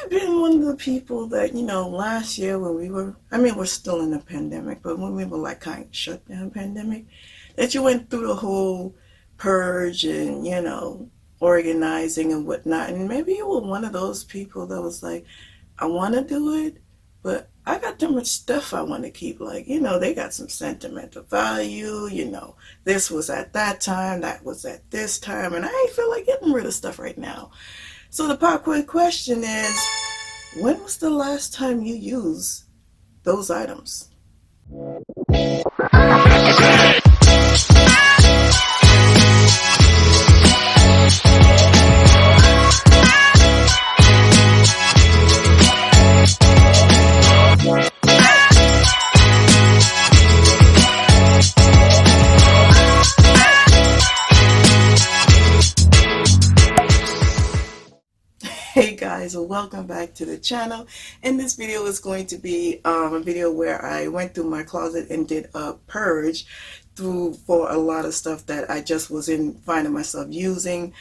you been one of the people that, last year when we're still in the pandemic, but when we were like kind of shut down pandemic, that you went through the whole purge and, organizing and whatnot. And maybe you were one of those people that was like, I want to do it, but I got too much stuff I want to keep. Like, they got some sentimental value. This was at that time, that was at this time, and I ain't feel like getting rid of stuff right now. So the pop quiz question is, when was the last time you used those items? Hey guys, welcome back to the channel. And this video is going to be a video where I went through my closet and did a purge for a lot of stuff that I just wasn't finding myself using.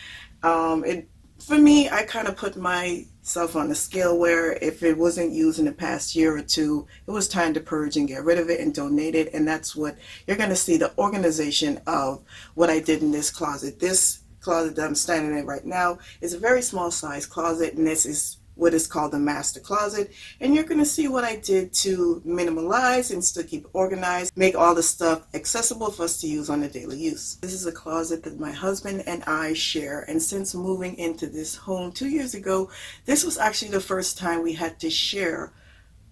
For me, I kind of put myself on a scale where if it wasn't used in the past year or two, it was time to purge and get rid of it and donate it. And that's what you're going to see, the organization of what I did in this closet. This closet that I'm standing in right now is a very small size closet, and this is what is called the master closet. And you're going to see what I did to minimalize and still keep organized, make all the stuff accessible for us to use on a daily use. This is a closet that my husband and I share, and since moving into this home 2 years ago, this was actually the first time we had to share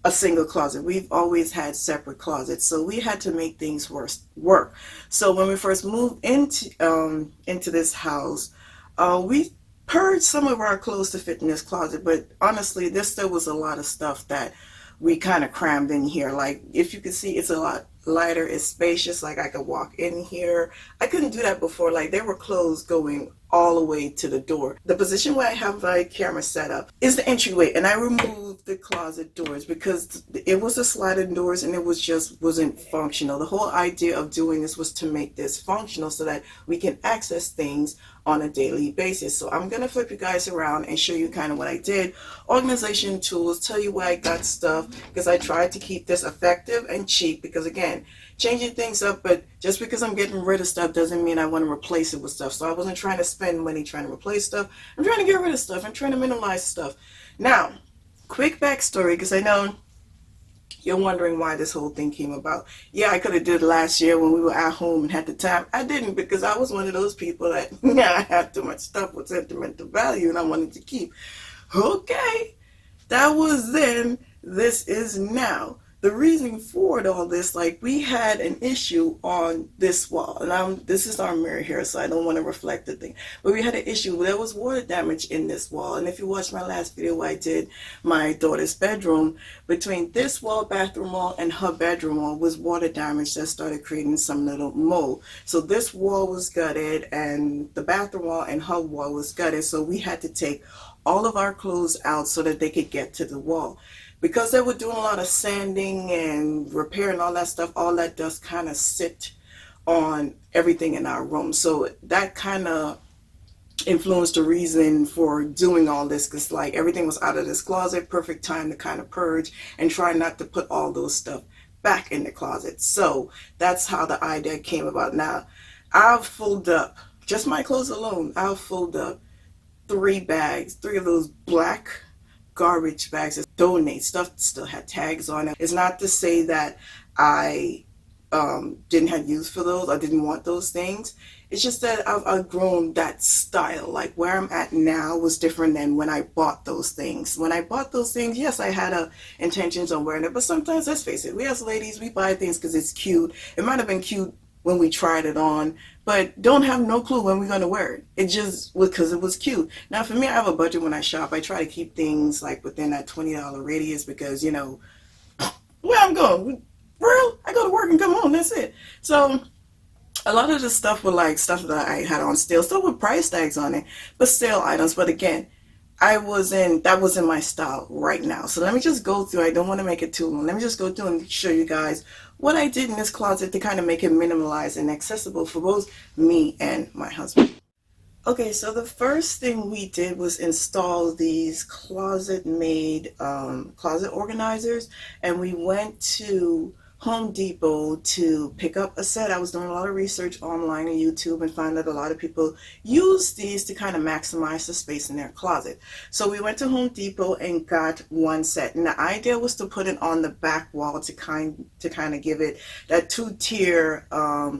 a single closet. We've always had separate closets, so we had to make things work. So when we first moved into this house, we purged some of our clothes to fit in this closet, but honestly, there still was a lot of stuff that we kind of crammed in here. Like, if you can see, it's a lot lighter, it's spacious. Like, I could walk in here. I couldn't do that before. Like, there were clothes going all the way to the door. The position where I have my camera set up is the entryway, and I removed the closet doors because it was a sliding doors and it wasn't functional. The whole idea of doing this was to make this functional so that we can access things on a daily basis. So I'm gonna flip you guys around and show you kind of what I did. Organization tools, tell you where I got stuff, because I tried to keep this effective and cheap, because again, changing things up, but just because I'm getting rid of stuff doesn't mean I want to replace it with stuff. So I wasn't trying to spend money trying to replace stuff. I'm trying to get rid of stuff. I'm trying to minimize stuff. Now, quick backstory, because I know you're wondering why this whole thing came about. Yeah, I could have did it last year when we were at home and had the time. I didn't, because I was one of those people that I had too much stuff with sentimental value and I wanted to keep. Okay, that was then. This is now. The reason for all this, like, we had an issue on this wall, and this is our mirror here, so I don't want to reflect the thing, but we had an issue. There was water damage in this wall, and if you watched my last video where I did my daughter's bedroom, between this wall, bathroom wall, and her bedroom wall was water damage that started creating some little mold. So this wall was gutted, and the bathroom wall and her wall was gutted, so we had to take all of our clothes out so that they could get to the wall. Because they were doing a lot of sanding and repairing all that stuff, all that dust kind of sit on everything in our room. So that kind of influenced the reason for doing all this, because like everything was out of this closet, perfect time to kind of purge and try not to put all those stuff back in the closet. So that's how the idea came about. Now, I've filled up, just my clothes alone, I've filled up 3 bags, 3 of those black garbage bags that donate stuff that still had tags on it. It's not to say that I didn't have use for those. I didn't want those things. It's just that I've outgrown that style. Like, where I'm at now was different than when I bought those things. When I bought those things, yes, I had intentions on wearing it, but sometimes, let's face it, we as ladies, we buy things because it's cute. It might have been cute when we tried it on, but don't have no clue when we're going to wear it. It just was because it was cute. Now, for me, I have a budget when I shop. I try to keep things like within that $20 radius, because, where I'm going, real, I go to work and come home, that's it. So a lot of the stuff were like stuff that I had on sale, still with price tags on it, but sale items. But again, that wasn't my style right now. So let me just go through. I don't want to make it too long. Let me just go through and show you guys what I did in this closet to kind of make it minimalized and accessible for both me and my husband. Okay, so the first thing we did was install these closet-made closet organizers, and we went to Home Depot to pick up a set. I was doing a lot of research online on YouTube and found that a lot of people use these to kind of maximize the space in their closet. So we went to Home Depot and got one set, and the idea was to put it on the back wall to kind of give it that two-tier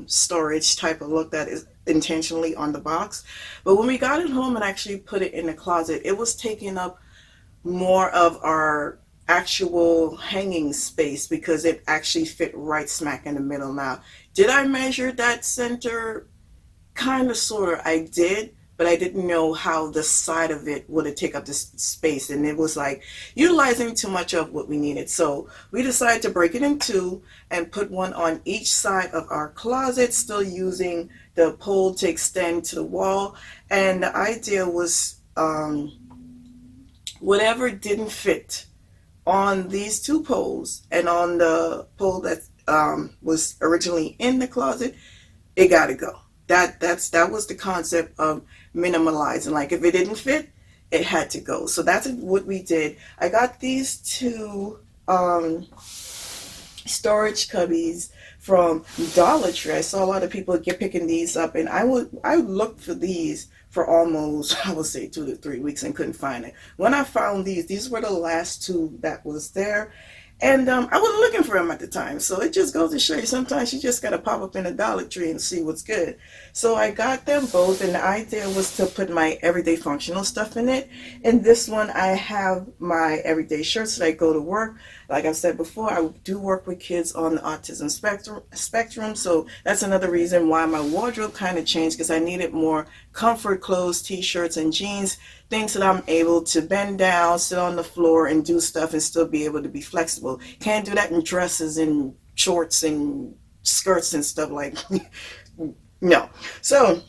storage type of look that is intentionally on the box. But when we got it home and actually put it in the closet, it was taking up more of our actual hanging space because it actually fit right smack in the middle. Now, did I measure that center? Kind of, sort of, I did, but I didn't know how the side of it would take up this space, and it was like utilizing too much of what we needed. So we decided to break it in two and put one on each side of our closet, still using the pole to extend to the wall. And the idea was whatever didn't fit on these two poles and on the pole that was originally in the closet, it got to go. That was the concept of minimalizing. Like if it didn't fit, it had to go. So that's what we did. I got these two storage cubbies from Dollar Tree. I saw a lot of people get picking these up, and I looked for these for almost, I would say, 2 to 3 weeks and couldn't find it. When I found these were the last two that was there. And I wasn't looking for them at the time. So it just goes to show you sometimes you just got to pop up in a Dollar Tree and see what's good. So I got them both, and the idea was to put my everyday functional stuff in it. In this one, I have my everyday shirts that I go to work. Like I said before, I do work with kids on the autism spectrum. So that's another reason why my wardrobe kind of changed, because I needed more comfort clothes, t-shirts, and jeans, things that I'm able to bend down, sit on the floor, and do stuff and still be able to be flexible. Can't do that in dresses and shorts and skirts and stuff like no. So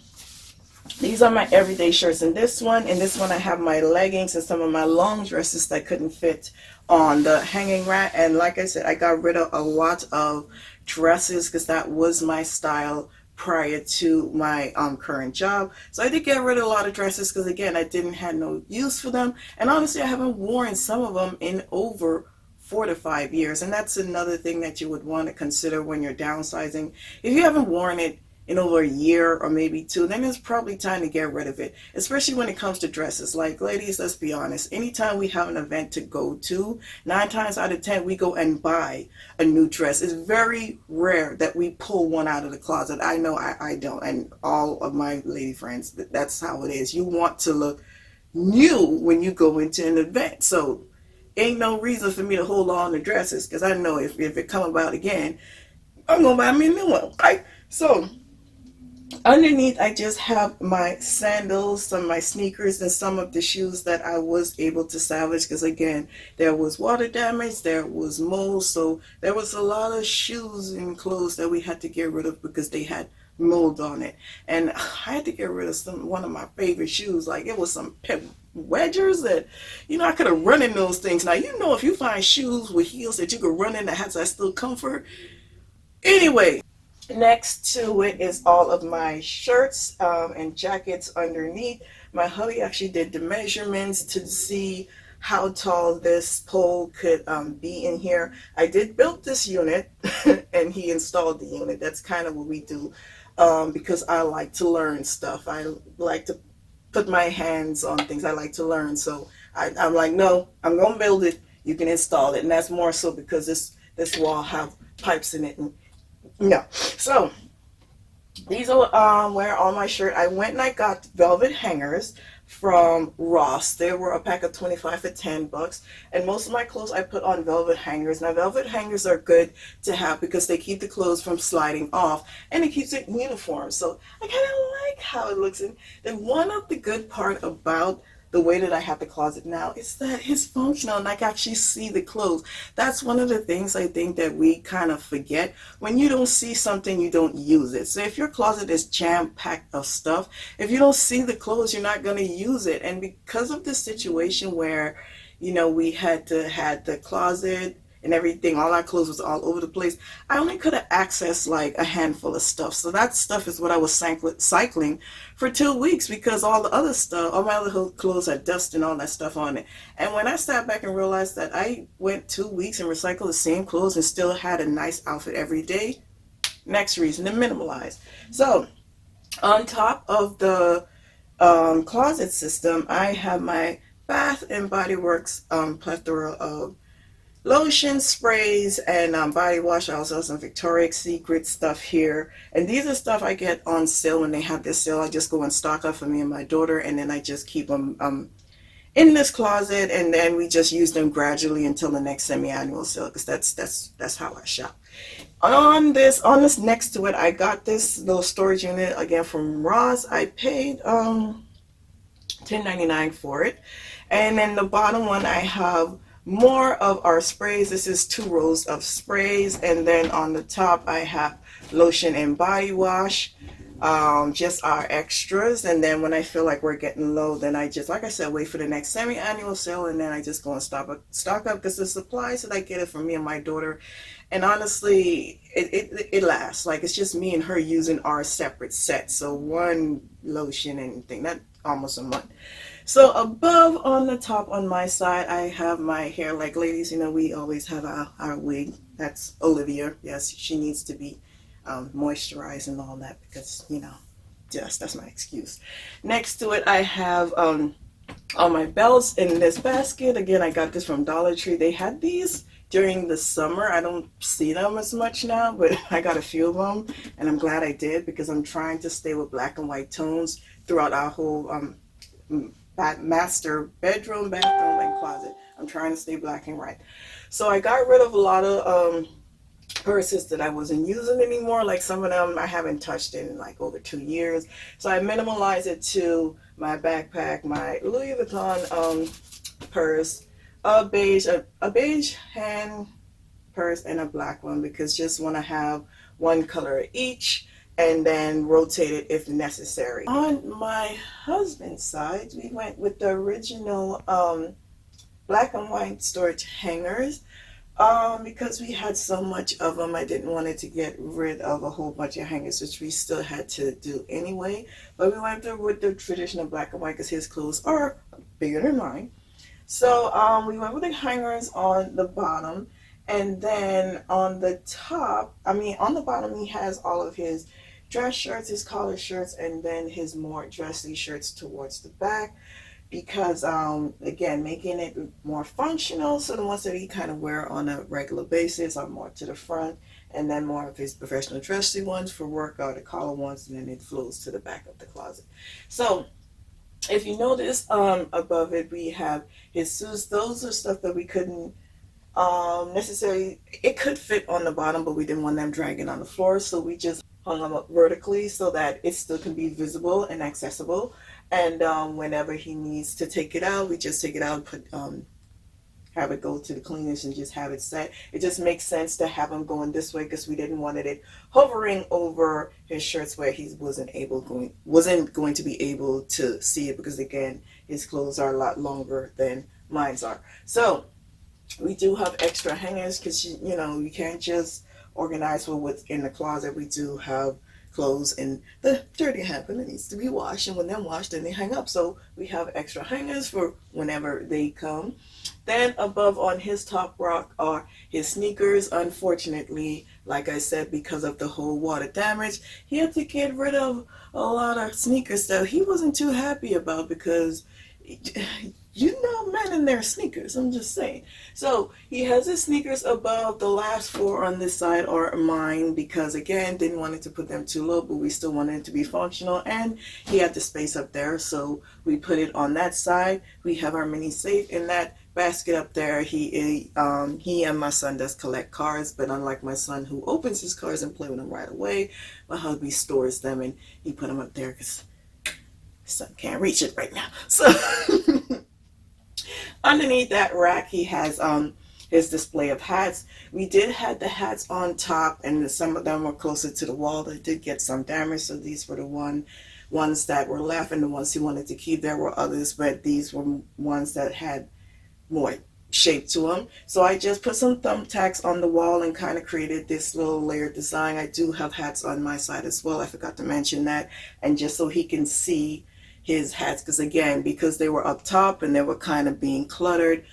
these are my everyday shirts in this one. In this one, I have my leggings and some of my long dresses that couldn't fit on the hanging rack. And like I said, I got rid of a lot of dresses because that was my style prior to my current job. So I did get rid of a lot of dresses because, again, I didn't have no use for them. And honestly, I haven't worn some of them in over 4 to 5 years. And that's another thing that you would want to consider when you're downsizing. If you haven't worn it in over a year or maybe two, then it's probably time to get rid of it, especially when it comes to dresses. Like, ladies, let's be honest, anytime we have an event to go to, 9 times out of 10 we go and buy a new dress. It's very rare that we pull one out of the closet. I know I don't, and all of my lady friends, that's how it is. You want to look new when you go into an event. So ain't no reason for me to hold on to dresses, because I know if it come about again, I'm gonna buy me a new one, right? So underneath, I just have my sandals, some of my sneakers, and some of the shoes that I was able to salvage because, again, there was water damage, there was mold, so there was a lot of shoes and clothes that we had to get rid of because they had mold on it. And I had to get rid of one of my favorite shoes. Like, it was some wedgers that, I could have run in those things. Now, if you find shoes with heels that you could run in that has that still comfort. Anyway, next to it is all of my shirts and jackets underneath. My hubby actually did the measurements to see how tall this pole could be in here. I did build this unit and he installed the unit. That's kind of what we do because I like to learn stuff. I like to put my hands on things. I like to learn. So I'm like, no, I'm going to build it. You can install it. And that's more so because this wall have pipes in it. And no. So these are where on my shirt. I went and I got velvet hangers from Ross. They were a pack of 25 for $10, and most of my clothes I put on velvet hangers. Now, velvet hangers are good to have because they keep the clothes from sliding off and it keeps it uniform. So I kind of like how it looks. And then one of the good part about the way that I have the closet now is that it's functional and I can actually see the clothes. That's one of the things I think that we kind of forget. When you don't see something, you don't use it. So if your closet is jam-packed of stuff, if you don't see the clothes, you're not going to use it. And because of this situation where, we had to had the closet and everything, all our clothes was all over the place. I only could have accessed like a handful of stuff. So that stuff is what I was cycling for 2 weeks, because all the other stuff, all my other clothes had dust and all that stuff on it. And when I sat back and realized that I went 2 weeks and recycled the same clothes and still had a nice outfit every day, next reason to minimalize. So on top of the closet system, I have my Bath and Body Works plethora of lotion, sprays, and body wash. I also have some Victoria's Secret stuff here, and these are stuff I get on sale. When they have this sale, I just go and stock up for me and my daughter, and then I just keep them in this closet, and then we just use them gradually until the next semi-annual sale, because that's how I shop. On this next to it, I got this little storage unit again from Ross. I paid $10.99 for it. And then the bottom one, I have more of our sprays. This is 2 rows of sprays, and then on the top I have lotion and body wash, just our extras. And then when I feel like we're getting low, then I just, like I said, wait for the next semi-annual sale, and then I just go and stock up, because the supplies that I get it from me and my daughter, and honestly it lasts. Like, it's just me and her using our separate sets, so one lotion and thing, that almost a month. So above on the top on my side, I have my hair. Like, ladies, you know, we always have our wig. That's Olivia. Yes, she needs to be moisturized and all that, because, you know, just that's my excuse. Next to it, I have all my belts in this basket. Again, I got this from Dollar Tree. They had these during the summer. I don't see them as much now, but I got a few of them, and I'm glad I did, because I'm trying to stay with black and white tones throughout our whole master bedroom, bathroom, and closet. I'm trying to stay black and white. So I got rid of a lot of purses that I wasn't using anymore. Like, some of them I haven't touched in like over 2 years. So I minimalized it to my backpack, my Louis Vuitton purse, a beige hand purse, and a black one, because just want to have one color each, and then rotate it if necessary. On my husband's side, we went with the original black and white storage hangers, because we had so much of them. I didn't want it to get rid of a whole bunch of hangers, which we still had to do anyway. But we went through with the traditional black and white, because his clothes are bigger than mine. So we went with the hangers on the bottom, and then on the top, on the bottom, he has all of his dress shirts, his collar shirts, and then his more dressy shirts towards the back, because again, making it more functional. So the ones that he kind of wear on a regular basis are more to the front, and then more of his professional dressy ones for work are the collar ones, and then it flows to the back of the closet. So if you notice, above it we have his suits. Those are stuff that we couldn't necessarily, it could fit on the bottom, but we didn't want them dragging on the floor, so we just hung them up vertically so that it still can be visible and accessible. And whenever he needs to take it out, we just take it out and put have it go to the cleaners and just have it set. It just makes sense to have him going this way, because we didn't want it hovering over his shirts where he wasn't going to be able to see it, because again, his clothes are a lot longer than mine are. So we do have extra hangers, because you know, you can't just organize for what's in the closet. We do have clothes in the dirty hamper that needs to be washed, and when they're washed, then they hang up. So we have extra hangers for whenever they come. Then above on his top rack are his sneakers. Unfortunately, like I said, because of the whole water damage, he had to get rid of a lot of sneakers that he wasn't too happy about, because you know, men in their sneakers, I'm just saying. So he has his sneakers above. The last 4 on this side are mine, because again, didn't want it to put them too low, but we still wanted it to be functional, and he had the space up there, so we put it on that side. We have our mini safe in that basket up there. He and my son does collect cards, but unlike my son, who opens his cards and play with them right away, my hubby stores them, and he put them up there because his son can't reach it right now. So underneath that rack, he has his display of hats. We did have the hats on top, and some of them were closer to the wall. They did get some damage, so these were the ones that were left, and the ones he wanted to keep. There were others, but these were ones that had more shape to them. So I just put some thumbtacks on the wall and kind of created this little layered design. I do have hats on my side as well. I forgot to mention that. And just so he can see his hats, because again, because they were up top and they were kind of being cluttered,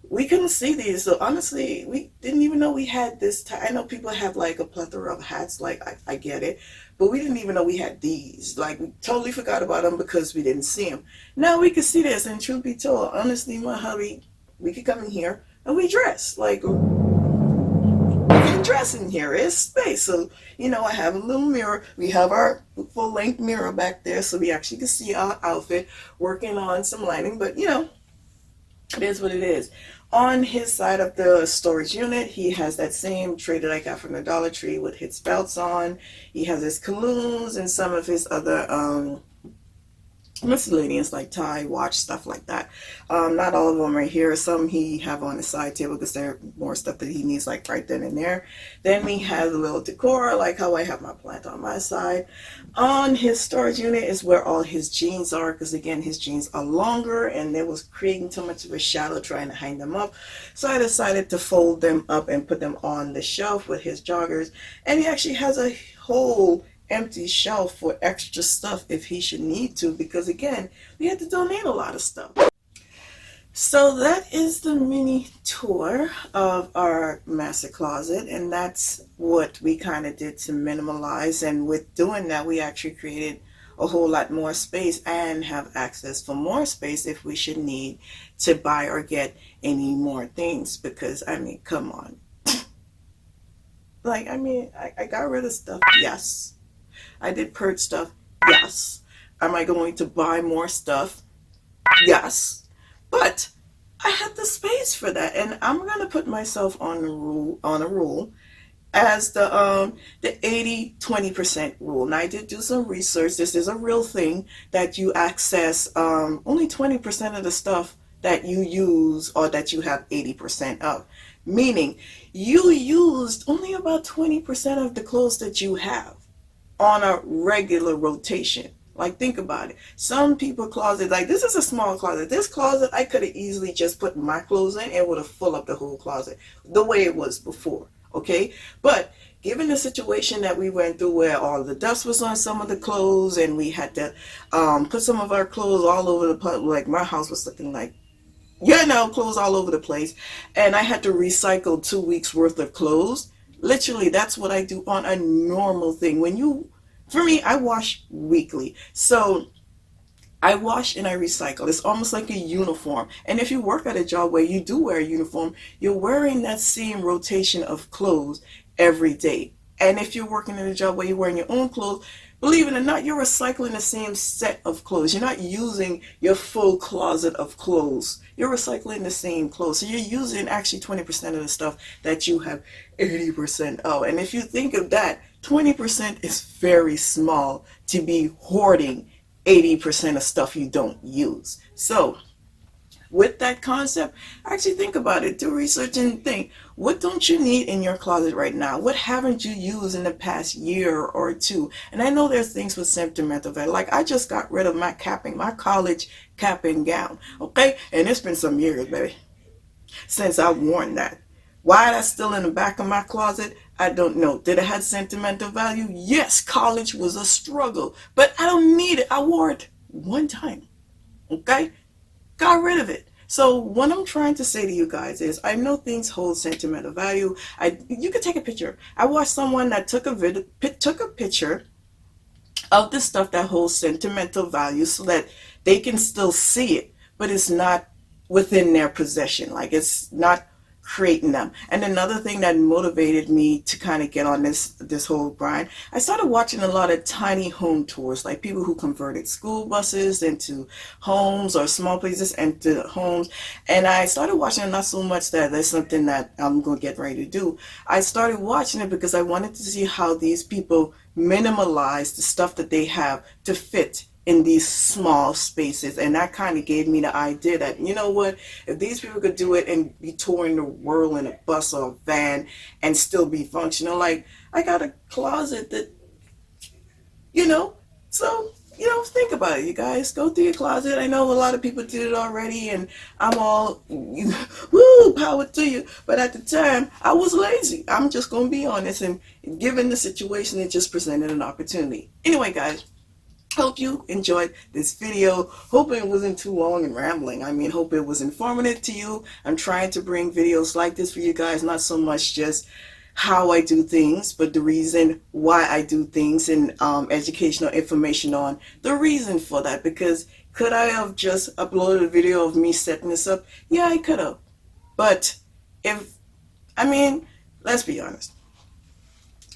we couldn't see these. So honestly, we didn't even know we had this. I know people have like a plethora of hats, like I get it, but we didn't even know we had these. Like, we totally forgot about them because we didn't see them. Now we can see this, and truth be told, honestly, my hubby, we could come in here and we dress. Like, we can dress in here. It's space. So, you know, I have a little mirror. We have our full-length mirror back there so we actually can see our outfit, working on some lighting, but you know, it is what it is. On his side of the storage unit, he has that same tray that I got from the Dollar Tree with his belts on. He has his colognes and some of his other miscellaneous, like tie, watch, stuff like that. Not all of them are here. Some he have on the side table because they're more stuff that he needs, like right then and there. Then we have a little decor, like how I have my plant on my side. On his storage unit is where all his jeans are, because again, his jeans are longer and it was creating too much of a shadow trying to hang them up. So I decided to fold them up and put them on the shelf with his joggers. And he actually has a whole empty shelf for extra stuff if he should need to, because again, we had to donate a lot of stuff. So that is the mini tour of our master closet, and that's what we kind of did to minimalize. And with doing that, we actually created a whole lot more space and have access for more space if we should need to buy or get any more things, because I mean, come on. Like, I mean, I got rid of stuff, yes. I did purge stuff, yes. Am I going to buy more stuff? Yes. But I had the space for that, and I'm gonna put myself on a rule as the 80-20% rule. Now I did do some research. This is a real thing, that you access only 20% of the stuff that you use or that you have 80% of. Meaning you used only about 20% of the clothes that you have on a regular rotation. Like, think about it. Some people closet, like, this is a small closet. This closet, I could have easily just put my clothes in and it would have filled up the whole closet the way it was before. Okay, but given the situation that we went through where all the dust was on some of the clothes and we had to put some of our clothes all over the place, like my house was looking like, you know, clothes all over the place, and I had to recycle 2 weeks worth of clothes. Literally, that's what I do on a normal thing. For me, I wash weekly. So I wash and I recycle. It's almost like a uniform. And if you work at a job where you do wear a uniform, you're wearing that same rotation of clothes every day. And if you're working in a job where you're wearing your own clothes, believe it or not, you're recycling the same set of clothes. You're not using your full closet of clothes. You're recycling the same clothes. So you're using actually 20% of the stuff that you have 80% of. And if you think of that, 20% is very small to be hoarding 80% of stuff you don't use. So with that concept, actually think about it. Do research and think, what don't you need in your closet right now? What haven't you used in the past year or two? And I know there's things with sentimental value. Like, I just got rid of my college cap and gown. Okay? And it's been some years, baby, since I've worn that. Why that's still in the back of my closet, I don't know. Did it have sentimental value? Yes, college was a struggle, but I don't need it. I wore it one time. Okay? Got rid of it. So what I'm trying to say to you guys is, I know things hold sentimental value. You could take a picture. I watched someone that took a picture of the stuff that holds sentimental value so that they can still see it, but it's not within their possession. Like, it's not creating them. And another thing that motivated me to kind of get on this whole grind, I started watching a lot of tiny home tours, like people who converted school buses into homes or small places into homes. And I started watching it, not so much that there's something that I'm going to get ready to do. I started watching it because I wanted to see how these people minimalize the stuff that they have to fit in these small spaces. And that kind of gave me the idea that, you know what, if these people could do it and be touring the world in a bus or a van and still be functional, like, I got a closet that, you know, so, you know, think about it, you guys. Go through your closet. I know a lot of people did it already, and I'm all, woo, power to you. But at the time, I was lazy. I'm just going to be honest. And given the situation, it just presented an opportunity. Anyway, guys, hope you enjoyed this video. Hope it wasn't too long and rambling. I mean, hope it was informative to you. I'm trying to bring videos like this for you guys, not so much just how I do things, but the reason why I do things, and educational information on the reason for that. Because could I have just uploaded a video of me setting this up? Yeah, I could have. But let's be honest.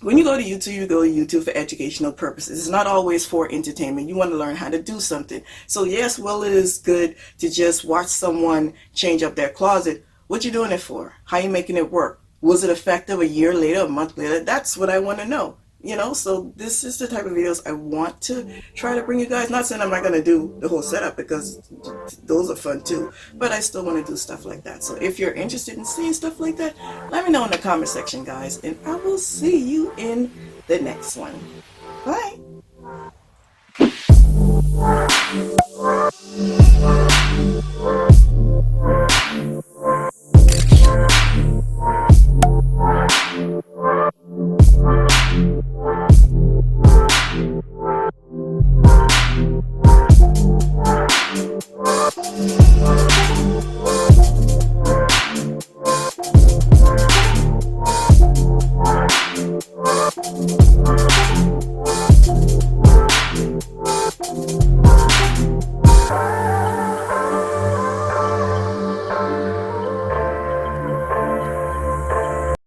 When you go to YouTube for educational purposes. It's not always for entertainment. You want to learn how to do something. So yes, well, it is good to just watch someone change up their closet. What you doing it for? How you making it work? Was it effective a year later, a month later? That's what I want to know. So this is the type of videos I want to try to bring you guys. Not saying I'm not going to do the whole setup, because those are fun too, but I still want to do stuff like that. So if you're interested in seeing stuff like that, let me know in the comment section, guys, and I will see you in the next one.